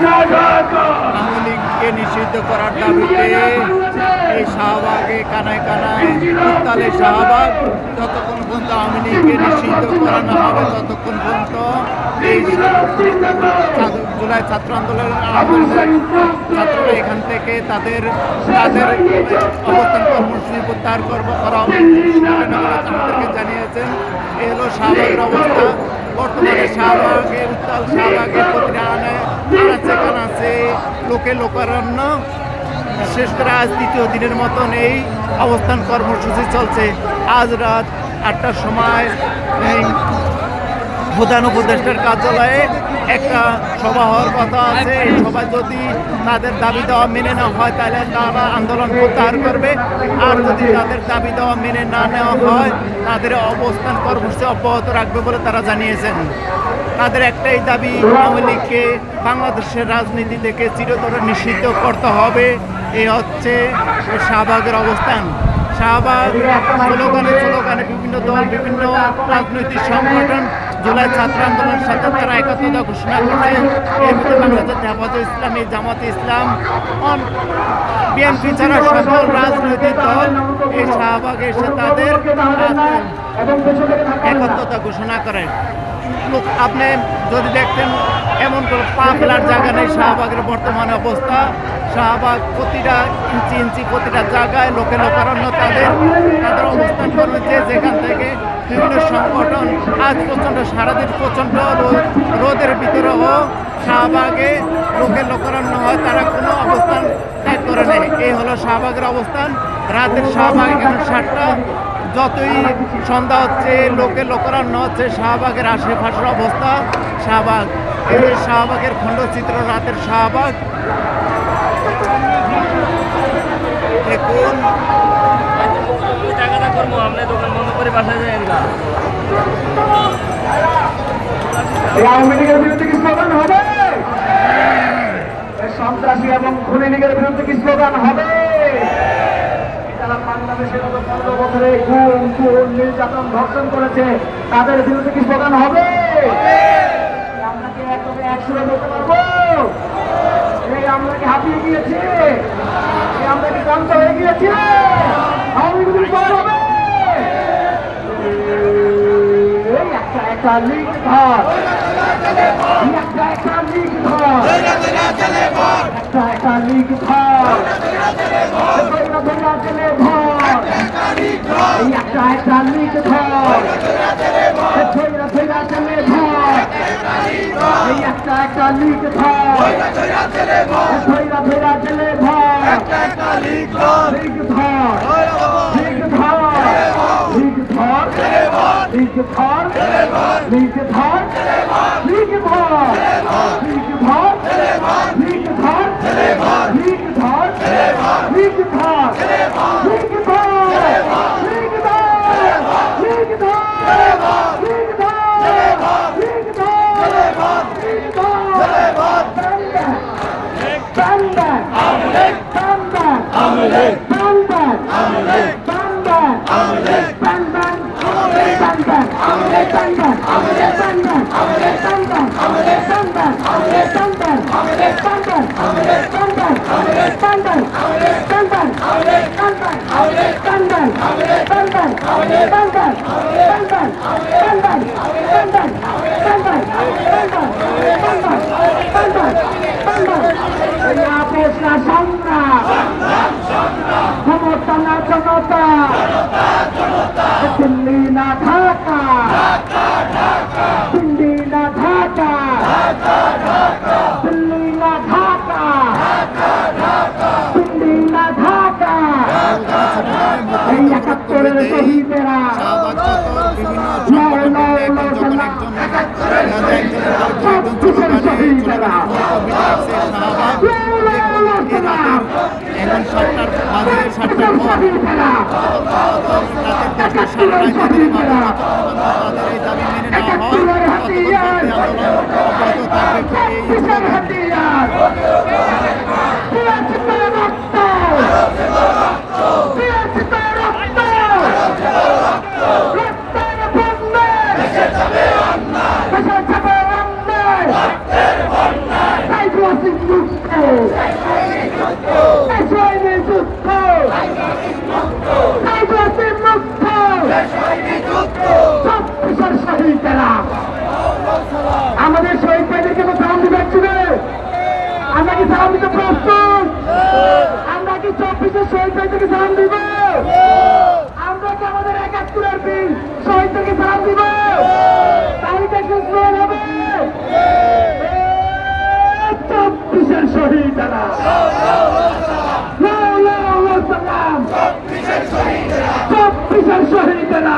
আওয়ামী লীগকে নিষিদ্ধ করার দাবিতে এই শাহবাগে কানায় কানায় উত্তালে শাহবাগ, যতক্ষণ পর্যন্ত আওয়ামী লীগকে নিষিদ্ধ করানো হবে ততক্ষণ পর্যন্ত এই জুলাই ছাত্র আন্দোলনের ছাত্ররা এখান থেকে তাদের অবস্থান কর্মসূচি প্রত্যাহার করা আমাদেরকে জানিয়েছেন। এই হলো শাহবাগের অবস্থা। বর্তমানে শাহবাগে উত্তাল শাহবাগের প্রতিটা আনাচে লোকে লোকারণ্য। বিশেষ করে আজ দ্বিতীয় দিনের মতন এই অবস্থান কর্মসূচি চলছে। আজ রাত 8টার সময় প্রধান উপদেষ্টার কার্যালয়ে একটা সভা হওয়ার কথা আছে। এই সভায় যদি তাদের দাবি দেওয়া মেনে না হয় তাহলে তারা আন্দোলন প্রত্যাহার করবে, আর যদি তাদের দাবি দেওয়া মেনে না নেওয়া হয় তাদের অবস্থান কর্মসূচি অব্যাহত রাখবে বলে তারা জানিয়েছেন। তাদের একটাই দাবি, আওয়ামী লীগকে বাংলাদেশের রাজনীতি থেকে চিরতরে নিষিদ্ধ করতে হবে। এই হচ্ছে শাহবাগের অবস্থান। শাহবাগ স্লোগানে বিভিন্ন দল, বিভিন্ন রাজনৈতিক সংগঠন জুলাই ছাত্র আন্দোলনের সাথে তারা একাত্মতা ঘোষণা করছে। এর ভিতরে বাংলাদেশ হেফাজতে ইসলামী, জামাতে ইসলাম, বিএনপি ছাড়া সকল রাজনৈতিক দল এই শাহবাগে এসে তাদের একাত্মতা ঘোষণা করে। আপনি যদি দেখতেন এমন কোনো পা ফেলার জায়গা নেই শাহবাগের বর্তমানে অবস্থা। শাহবাগ প্রতিটা ইঞ্চি প্রতিটা জায়গায় লোকে লোকারণ্য তাদের অবস্থান করবে। যেখান থেকে বিভিন্ন সংগঠন আজ প্রচণ্ড সারাদিন প্রচণ্ড রোদের ভিতরেও শাহবাগে লোকের লোকারণ্য হয়, তারা কোনো অবস্থান ত্যাগ করে নেই। এই হলো শাহবাগের অবস্থান। রাতের শাহবাগ এখন 7টা। যতই সন্ধ্যা হচ্ছে লোকে লোকারণ্য হচ্ছে। শাহবাগের আশেপাশের অবস্থা শাহবাগ, এই শাহবাগের খণ্ডচিত্র রাতের শাহবাগ। দেখুন আওয়ামী লীগের বিরুদ্ধে কি স্লোগান হবে? সন্ত্রাসী এবং খুনি লীগের বিরুদ্ধে কি স্লোগান হবে? যারা বাংলাদেশের 15 বছরে গুম, খুন, নির্যাতন, ধর্ষণ করেছে তাদের বিরুদ্ধে কি স্লোগান হবে? আমরা কি একদমই একসঙ্গে বলতে পারবো? এই আমরা কি হাঁপিয়ে গিয়েছি? আমরা কি ক্লান্ত হয়ে গিয়েছি? আওয়ামী লীগের স্লোগান হবে একটা লিগ ধর, একটা লিগ ধর, একটা লিগ ধর, জেলে ভর, একটা লিগ ধর, জেলে ভর, একটা লিগ ধর, জেলে ভর, লিগ ধর, লিগ ধর, লিগ ধর, লিগ ধর, লিগ ধর, লিগ ধর, লিগ ধর, লিগ ধর, লিগ ধর, লিগ ধর, লিগ ধর, লিগ দিল্লি না ঢাকা, দিল্লি না ঢাকা, দিল্লি না ঢাকা, দিল্লি না ঢাকা। এই 71-এর শহীদেরা এখন 7টার বাজে 7টার পর তাদের এই দাবি মেনে নেওয়া হয় আন্দোলন অব্যাহত থাকবে। চব্বিশের শহীদেরা আমাদের শহীদ ভাইদেরকে তো সালাম দিবে একসঙ্গে। আমরা কি সালাম দিতে প্রস্তুত? আমরা কি চব্বিশের শহীদ ভাইদেরকে সালাম দিব? আমরা কি আমাদের ৭১-এর বীর শহীদদেরকে সালাম দিব? তালিকা শেষ হবে চব্বিশের শহীদেরা চব্বিশের শহীদেরা